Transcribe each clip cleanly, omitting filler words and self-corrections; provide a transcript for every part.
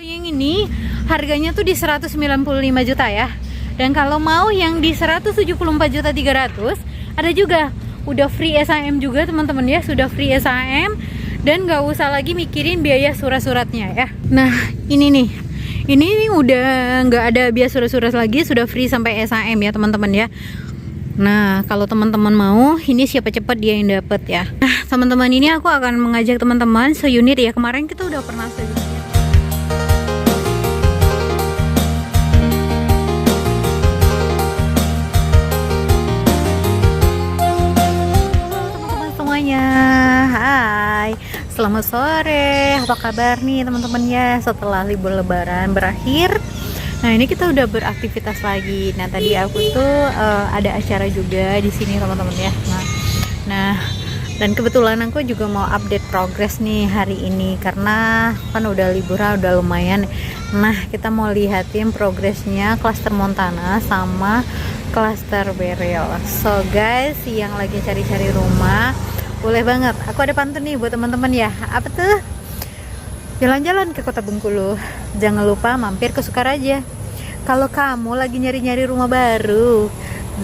yang ini harganya tuh di 195 juta ya. Dan kalau mau yang di 174.300.000 ada juga. Udah free SHM juga teman-teman ya, sudah free SHM dan nggak usah lagi mikirin biaya surat-suratnya ya. Nah ini nih, ini udah nggak ada biaya surat-surat lagi, sudah free sampai SHM ya teman-teman ya. Nah kalau teman-teman mau, ini siapa cepat dia yang dapat ya. Nah teman-teman, ini aku akan mengajak teman-teman seunit ya. Kemarin kita udah pernah seunit. Hai, selamat sore. Apa kabar nih teman-teman ya? Setelah libur lebaran berakhir, nah ini kita udah beraktivitas lagi. Nah tadi aku tuh ada acara juga di sini teman-teman ya. Nah dan kebetulan aku juga mau update progres nih hari ini karena kan udah liburan udah lumayan. Nah kita mau lihatin progresnya klaster Montana sama klaster Beryl. So guys, yang lagi cari-cari rumah, boleh banget, aku ada pantun nih buat teman-teman ya. Apa tuh? Jalan-jalan ke Kota Bengkulu, jangan lupa mampir ke Sukaraja. Kalau kamu lagi nyari-nyari rumah baru,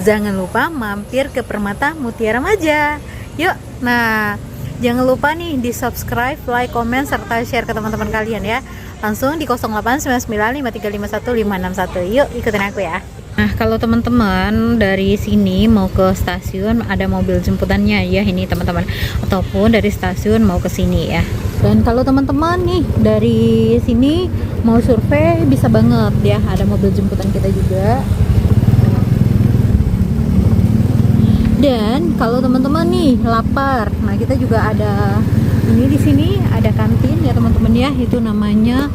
jangan lupa mampir ke Permata Mutiara Maja. Yuk, nah jangan lupa nih di subscribe, like, komen, serta share ke teman-teman kalian ya. Langsung di 089953515561. Yuk ikutin aku ya. Nah kalau teman-teman dari sini mau ke stasiun, ada mobil jemputannya ya ini teman-teman, ataupun dari stasiun mau ke sini ya. Dan kalau teman-teman nih dari sini mau survei bisa banget ya, ada mobil jemputan kita juga. Dan kalau teman-teman nih lapar, nah kita juga ada ini di sini ada kantin ya teman-teman ya, itu namanya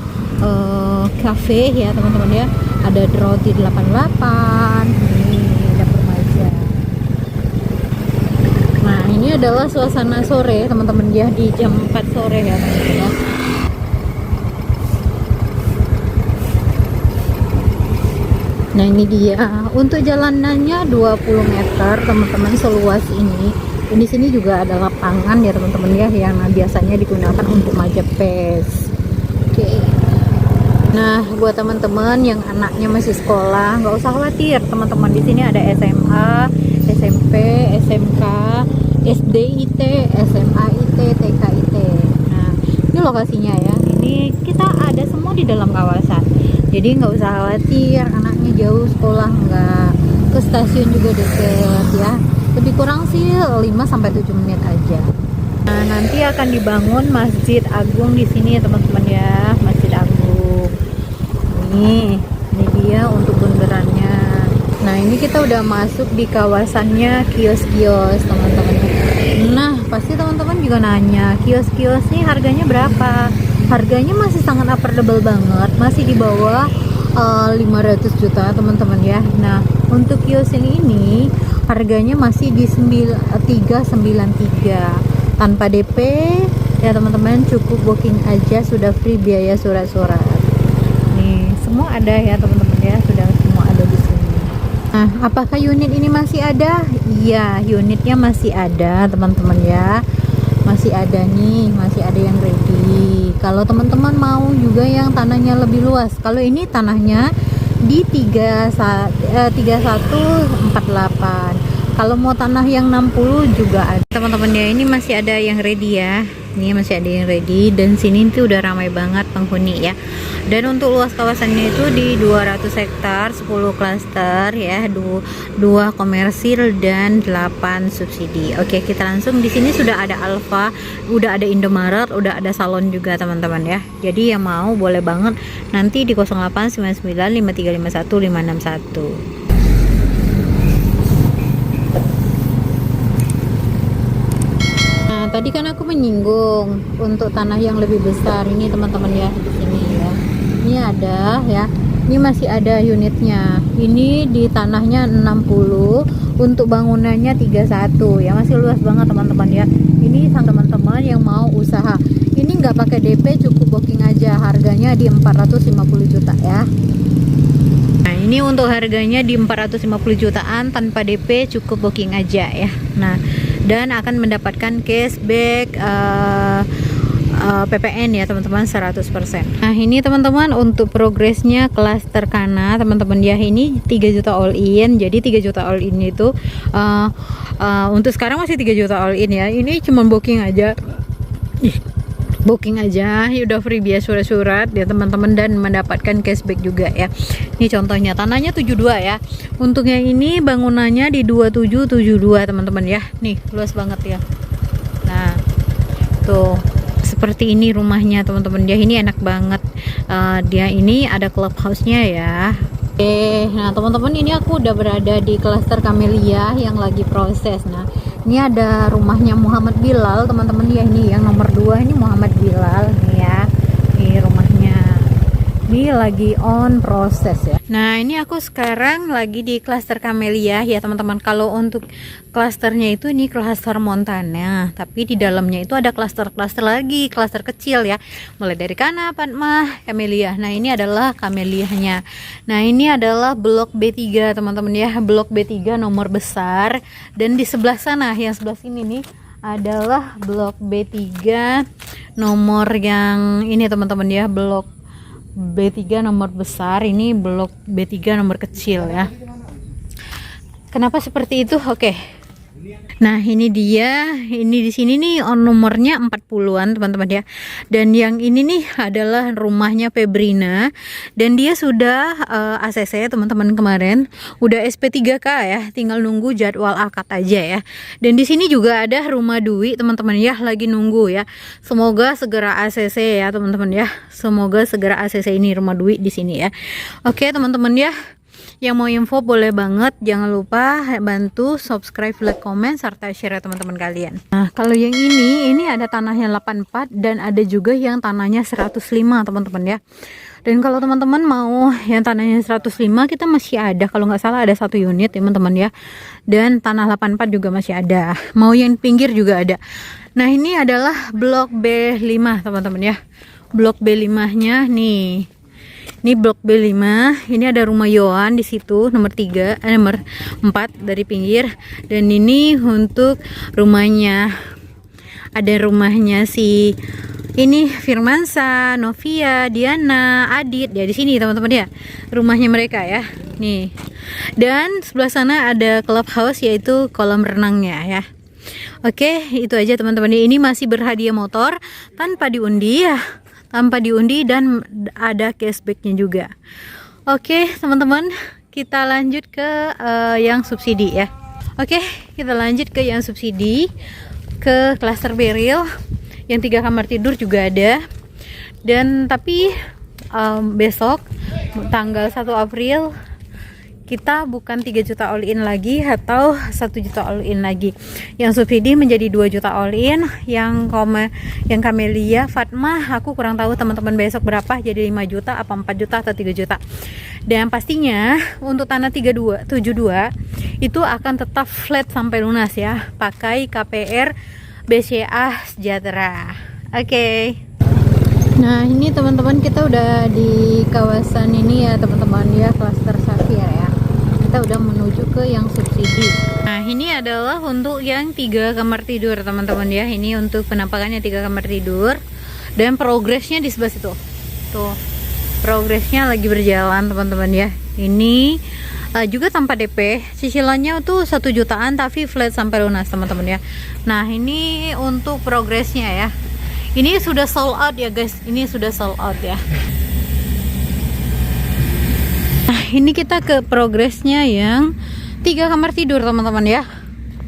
cafe ya teman-teman ya. Ada roti 88 nih, dapur Maja. Nah ini adalah suasana sore teman-teman ya, di jam 4 sore ya teman-teman ya. Nah ini dia, untuk jalanannya 20 meter teman-teman, seluas ini. Di sini juga ada lapangan ya teman-teman ya, yang biasanya digunakan untuk majapes. Oke. Nah buat teman-teman yang anaknya masih sekolah, nggak usah khawatir teman-teman, di sini ada SMA, SMP, SMK, SD IT, SMA IT, TK IT. Nah ini lokasinya ya, ini kita ada semua di dalam kawasan, jadi nggak usah khawatir anaknya jauh sekolah, nggak, ke stasiun juga deket ya, lebih kurang sih 5-7 menit aja. Nah nanti akan dibangun Masjid Agung di sini ya teman-teman ya, Masjid Agung. Ini dia untuk bundarannya. Nah ini kita udah masuk di kawasannya kios-kios teman-teman. Nah pasti teman-teman juga nanya, kios-kios nih harganya berapa? Harganya masih sangat affordable banget, masih di bawah 500 juta teman-teman ya. Nah untuk kios yang ini harganya masih di 393 tanpa DP ya teman-teman, cukup booking aja, sudah free biaya surat-surat. Nih semua ada ya teman-teman ya, sudah semua ada di sini. Nah apakah unit ini masih ada? Iya, unitnya masih ada teman-teman ya, masih ada nih, masih ada yang ready. Kalau teman-teman mau juga yang tanahnya lebih luas, kalau ini tanahnya di 3148. Kalau mau tanah yang 60 juga ada teman-teman ya. Ini masih ada yang ready ya, ini masih ada yang ready, dan sini tuh udah ramai banget penghuni ya. Dan untuk luas kawasannya itu di 200 hektar, 10 klaster ya, 2 komersil dan 8 subsidi. Oke, kita langsung, di sini sudah ada Alfa, udah ada Indomaret, udah ada salon juga teman-teman ya. Jadi yang mau boleh banget nanti di 089953515561. Tadi kan aku menyinggung untuk tanah yang lebih besar ini teman-teman ya, di sini ya. Ini ada ya. Ini masih ada unitnya. Ini di tanahnya 60, untuk bangunannya 31 ya, masih luas banget teman-teman ya. Ini sang teman-teman yang mau usaha. Ini nggak pakai DP, cukup booking aja. Harganya di 450 juta ya. Nah, ini untuk harganya di 450 jutaan tanpa DP, cukup booking aja ya. Nah, dan akan mendapatkan cashback PPN ya teman-teman, 100%. Nah ini teman-teman untuk progresnya klaster Kana teman-teman ya, ini 3 juta all in. Jadi 3 juta all in itu untuk sekarang masih 3 juta all in ya. Ini cuma booking aja, booking aja ya, udah free biaya surat-surat ya teman-teman, dan mendapatkan cashback juga ya. Ini contohnya tanahnya 72 ya. Untuk yang ini bangunannya di 2772 teman-teman ya. Nih luas banget ya. Nah tuh seperti ini rumahnya teman-teman ya, ini enak banget. Dia ini ada clubhouse-nya ya. Oke, nah teman-teman ini aku udah berada di klaster Camellia yang lagi proses. Nah ini ada rumahnya Muhammad Bilal teman-teman ya, ini yang nomor 2 ini Muhammad Bilal nih ya. Ini rumahnya ini lagi on proses ya. Nah ini aku sekarang lagi di klaster Camellia ya teman-teman. Kalau untuk klasternya itu ini klaster Montana, tapi di dalamnya itu ada klaster-klaster lagi, klaster kecil ya, mulai dari Kana, Padma, Camellia. Nah ini adalah Camellianya. Nah ini adalah blok B3 teman-teman ya, blok B3 nomor besar. Dan di sebelah sana, yang sebelah sini nih adalah blok B3 nomor yang ini teman-teman ya, blok B3 nomor besar, ini blok B3 nomor kecil ya. Kenapa seperti itu? Oke. Nah, ini dia. Ini di sini nih on nomornya 40-an teman-teman ya. Dan yang ini nih adalah rumahnya Febrina, dan dia sudah ACC teman-teman kemarin, udah SP3K ya, tinggal nunggu jadwal akad aja ya. Dan di sini juga ada rumah Dwi teman-teman ya, lagi nunggu ya. Semoga segera ACC ya teman-teman ya. Semoga segera ACC ini rumah Dwi di sini ya. Oke teman-teman ya. Yang mau info boleh banget, jangan lupa bantu subscribe, like, komen, serta share ya teman-teman kalian. Nah kalau yang ini ada tanahnya 84 dan ada juga yang tanahnya 105 teman-teman ya. Dan kalau teman-teman mau yang tanahnya 105, kita masih ada, kalau nggak salah ada 1 unit teman-teman ya. Dan tanah 84 juga masih ada, mau yang pinggir juga ada. Nah ini adalah blok B5 teman-teman ya. Blok B5 nya nih. Ini blok B5, ini ada rumah Yohan di situ nomor 4 dari pinggir. Dan ini untuk rumahnya, ada rumahnya si ini Firmansa, Novia, Diana, Adit ya, di sini teman-teman ya. Rumahnya mereka ya. Nih. Dan sebelah sana ada clubhouse, yaitu kolam renangnya ya. Oke, itu aja teman-teman. Ini masih berhadiah motor tanpa diundi ya. Tanpa diundi, dan ada cashbacknya juga. Oke teman-teman, kita lanjut ke yang subsidi ya. Oke, kita lanjut ke yang subsidi, ke klaster Beril yang 3 kamar tidur juga ada. Dan tapi besok tanggal 1 April kita bukan 3 juta all in lagi atau 1 juta all in lagi. Yang subsidi menjadi 2 juta all in. Yang Camellia, Fatma, aku kurang tahu teman-teman besok berapa, jadi 5 juta apa 4 juta atau 3 juta. Dan pastinya untuk tanah 72 itu akan tetap flat sampai lunas ya, pakai KPR BCA Sejahtera. Oke. Nah ini teman-teman, kita udah di kawasan ini ya teman-teman ya, klaster Safir ya. Kita udah menuju ke yang subsidi. Nah ini adalah untuk yang 3 kamar tidur teman-teman ya. Ini untuk penampakannya 3 kamar tidur. Dan progresnya di sebelah situ. Tuh, progresnya lagi berjalan teman-teman ya. Ini juga tanpa DP. Cicilannya tuh 1 jutaan tapi flat sampai lunas teman-teman ya. Nah ini untuk progresnya ya. Ini sudah sold out ya guys. Ini sudah sold out ya. Nah ini kita ke progresnya yang 3 kamar tidur teman-teman ya.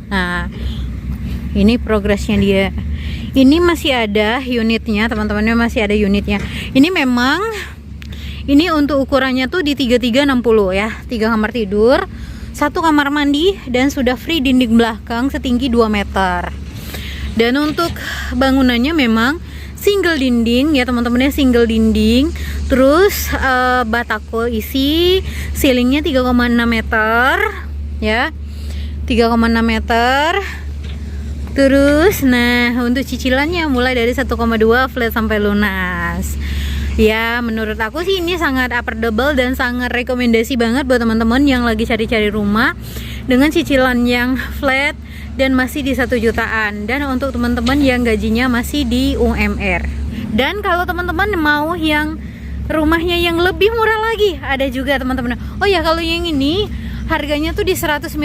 Nah ini progresnya dia. Ini masih ada unitnya teman-teman, masih ada unitnya. Ini memang ini untuk ukurannya tuh di 3360 ya. 3 kamar tidur, 1 kamar mandi, dan sudah free dinding belakang setinggi 2 meter. Dan untuk bangunannya memang single dinding ya teman-teman ya, single dinding. Terus batako isi, ceilingnya 3,6 meter ya, 3,6 meter. Terus nah untuk cicilannya mulai dari 1,2 flat sampai lunas. Ya menurut aku sih ini sangat affordable dan sangat rekomendasi banget buat teman-teman yang lagi cari-cari rumah dengan cicilan yang flat dan masih di 1 jutaan. Dan untuk teman-teman yang gajinya masih di UMR. Dan kalau teman-teman mau yang rumahnya yang lebih murah lagi, ada juga teman-teman. Oh ya, kalau yang ini harganya tuh di 195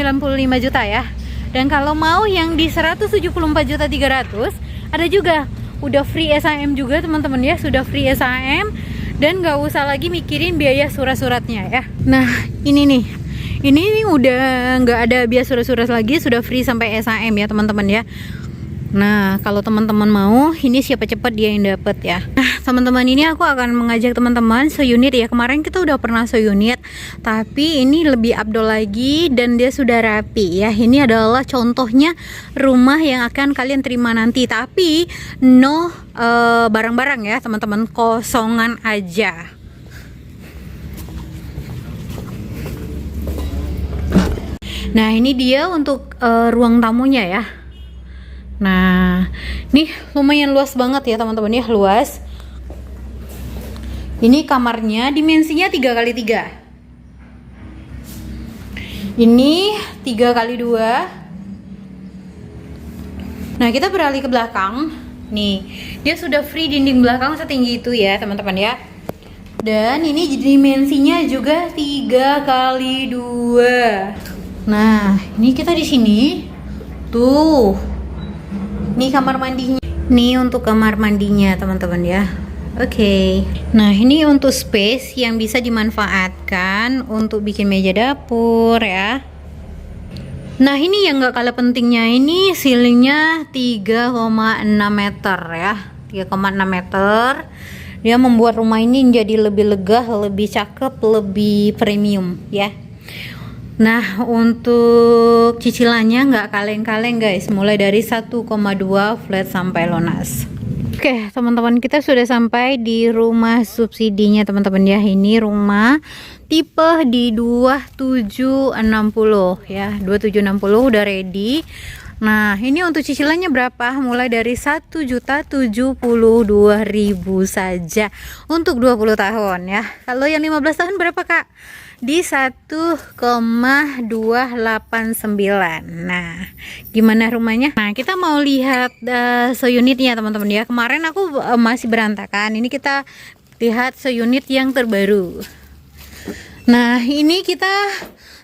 juta ya. Dan kalau mau yang di 174.300.000 ada juga. Udah free SAM juga teman-teman ya, sudah free SAM dan nggak usah lagi mikirin biaya surat-suratnya ya. Nah ini nih, ini udah nggak ada biaya surat-surat lagi, sudah free sampai SAM ya teman-teman ya. Nah kalau teman-teman mau, ini siapa cepat dia yang dapat ya. Nah teman-teman, ini aku akan mengajak teman-teman seunit ya. Kemarin kita udah pernah seunit, tapi ini lebih abdol lagi dan dia sudah rapi ya. Ini adalah contohnya rumah yang akan kalian terima nanti, tapi no barang-barang ya teman-teman, kosongan aja. Nah ini dia untuk ruang tamunya ya. Nah, nih lumayan luas banget ya teman-teman ya, luas. Ini kamarnya dimensinya 3x3. Ini 3x2. Nah, kita beralih ke belakang. Nih, dia sudah free dinding belakang setinggi itu ya teman-teman ya. Dan ini dimensinya juga 3x2. Nah, ini kita di sini. Tuh. Ini kamar mandinya. Ini untuk kamar mandinya teman-teman ya. Oke. Nah ini untuk space yang bisa dimanfaatkan untuk bikin meja dapur ya. Nah ini yang gak kalah pentingnya, ini ceilingnya 3,6 meter ya. 3,6 meter. Dia membuat rumah ini jadi lebih lega, lebih cakep, lebih premium ya. Nah untuk cicilannya nggak kaleng-kaleng guys, mulai dari 1,2 flat sampai lunas. Oke teman-teman, kita sudah sampai di rumah subsidinya teman-teman ya. Ini rumah tipe di 2760 ya, 2760 udah ready. Nah ini untuk cicilannya berapa? Mulai dari 1.072.000 saja untuk 20 tahun ya. Kalau yang 15 tahun berapa kak? Di 1,289. Nah gimana rumahnya? Nah kita mau lihat seunitnya teman-teman ya. Kemarin aku masih berantakan, ini kita lihat seunit yang terbaru. Nah ini kita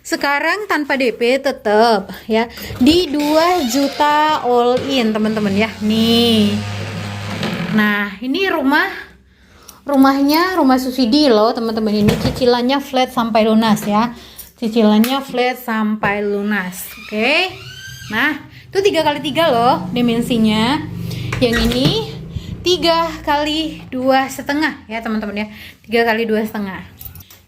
sekarang tanpa DP tetap ya di 2 juta all in teman-teman ya. Nih nah ini rumahnya rumah subsidi loh teman-teman. Ini cicilannya flat sampai lunas ya, cicilannya flat sampai lunas. Oke. Nah itu 3x3 loh dimensinya. Yang ini 3x2,5 ya teman-teman ya, 3x2,5.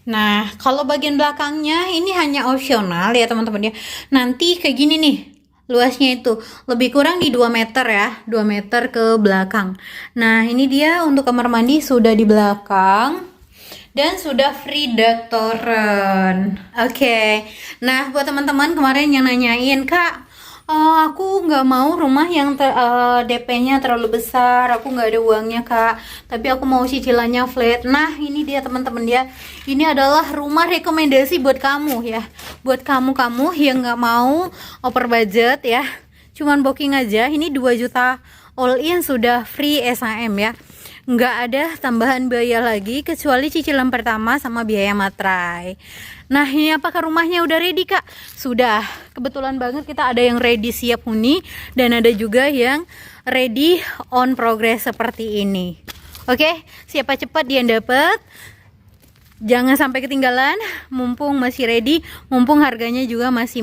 Nah kalau bagian belakangnya ini hanya opsional ya teman-teman ya. Nanti kayak gini nih luasnya, itu lebih kurang di 2 meter ya, 2 meter ke belakang. Nah ini dia untuk kamar mandi sudah di belakang dan sudah free daktoran. Oke. Nah buat teman-teman kemarin yang nanyain, kak aku nggak mau rumah yang DP-nya terlalu besar, aku nggak ada uangnya kak, tapi aku mau cicilannya flat. Nah ini dia teman-teman ya, ini adalah rumah rekomendasi buat kamu ya, buat kamu yang nggak mau over budget ya, cuman booking aja. Ini 2 juta all in sudah free SAM ya, nggak ada tambahan biaya lagi kecuali cicilan pertama sama biaya materai. Nah ini apakah rumahnya udah ready kak? Sudah, kebetulan banget kita ada yang ready siap huni dan ada juga yang ready on progress seperti ini. Oke, siapa cepat dia yang dapat. Jangan sampai ketinggalan, mumpung masih ready, mumpung harganya juga masih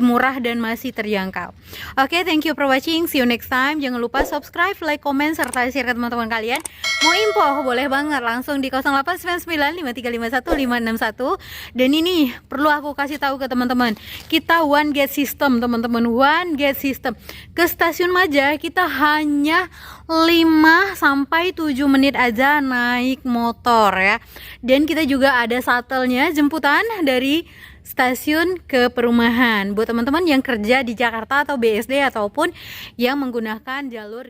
murah dan masih terjangkau. Oke, thank you for watching, see you next time. Jangan lupa subscribe, like, comment, serta share ke teman-teman kalian. Mau info boleh banget langsung di 0899535151. Dan ini perlu aku kasih tahu ke teman-teman, kita one gate system teman-teman, one gate system. Ke stasiun Maja kita hanya 5-7 menit aja naik motor ya. Dan kita juga ada shuttle-nya, jemputan dari stasiun ke perumahan buat teman-teman yang kerja di Jakarta atau BSD ataupun yang menggunakan jalur